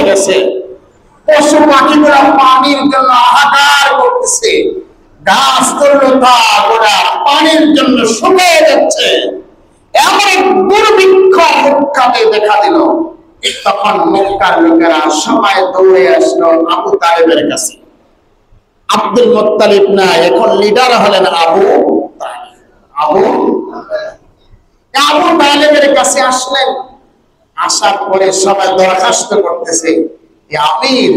গেছে, পশু পাখিগুলা পানির জন্য হাহাকার করতেছে, গাছ তরুলতা গোড়া পানির জন্য শুকিয়ে যাচ্ছে। এমন এক দুর্ভিক্ষ মক্কাতে দেখা দিল। তখন মক্কার লোকেরা সবাই দৌড়ে আসলো আবু তালেবের কাছে। আব্দুল মুত্তালিব না, এখন লিডার হলেন আবু তালেবের কাছে আসলেন। আসার পরে সবাই দরখাস্ত করতেছে, আমির,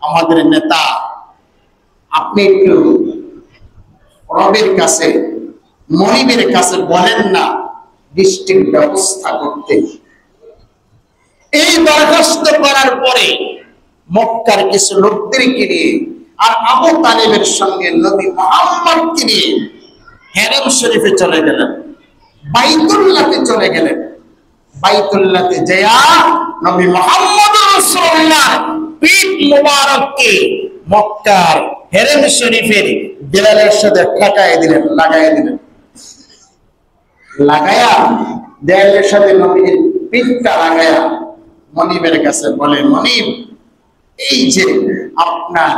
আমাদের নেতা, আপনি একটু রবের কাছে, মনিবের কাছে বলেন না বৃষ্টির ব্যবস্থা করতে। এই দরখাস্ত করার পরে মক্কার কিছু লোকদেরকে নিয়ে আর আবু তালেবের সঙ্গে নবী মুহাম্মদকে নিয়ে হেরেম শরীফে চলে গেলেন, বাইতুল্লাহতে চলে গেলেন। বাইতুল্লাহতে যায়া নবী মুহাম্মদ রাসূলুল্লাহ পিঠ মুবারককে মক্কার হেরেম শরীফের দেয়ালের সাথে ঠেকায় দিলেন, লাগায়া দেয়ালের সাথে নবীর পিঠটা লাগায়া মনিবের কাছে বলে, মনিব, এই যে আপনার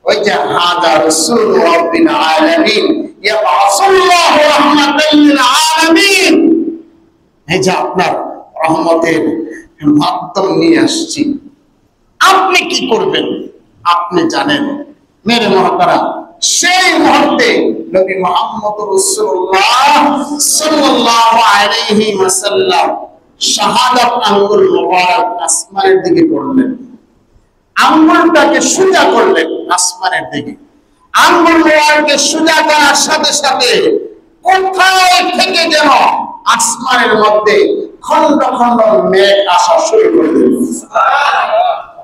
ওই যে হাদা রাসূল রাব্বিল আলামিন ইয়াবাসুল্লাহু রাহমাতাল লিল আলামিন, এই যে আপনার রহমতের মাধ্যম নিয়ে আসছি, আপনি কি করবেন আপনি জানেন। মেরে মহতারাম, সেই মুহূর্তে নবী মুহাম্মদ রাসূলুল্লাহ সাল্লাল্লাহু আলাইহি ওয়াসাল্লাম শাহাদাত আঙ্গুল মুবারক আসমানের দিকে করলেন, আঙ্গুলটাকে সোজা করলেন আসমানের দিকে। আঙ্গুল মুবারককে সোজা করার সাথে সাথে কোথায় থেকে যেন আসমানের মধ্যে খন্ড খন্ড মেঘ আসা শুরু করে দিল।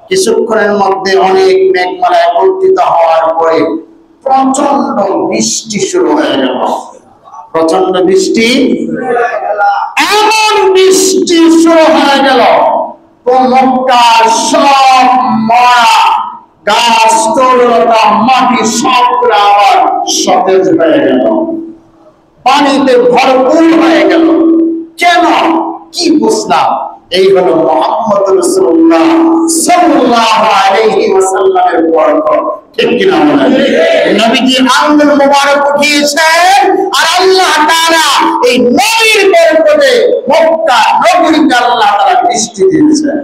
কিছুক্ষণের মধ্যে অনেক মেঘমালা একত্রিত হওয়ার পরে প্রচন্ড বৃষ্টি শুরু হয়ে গেল। প্রচন্ড বৃষ্টি, এমন বৃষ্টি শুরু হয়ে গেল তো মক্কার সব মরা গাছ তরুলতা মাটি সবগুলো আবার সতেজ হয়ে গেল, পানিতে ভরপুর হয়ে গেল। কেন, কি বুঝলাম? এই হলো মুহাম্মদ রাসূলুল্লাহ সাল্লাল্লাহু আলাইহি ওয়াসাল্লামের বরকত। ঠিক কি না বলেন? নবীজি আঙ্গুল মুবারক উঠিয়েছেন আর আল্লাহ তাআলা এই নবীর বরকতে মক্কা নগরীতে আল্লাহ তাআলা বৃষ্টি দিয়েছেন।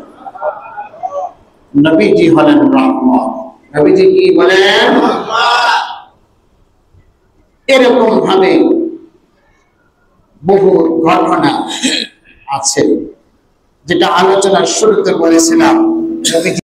নবীজি হলেন রহমত। নবীজি কি বলেন? এরকম ভাবে বহু ঘটনা আছে, যেটা আলোচনার শুরুতে বলেছিলাম।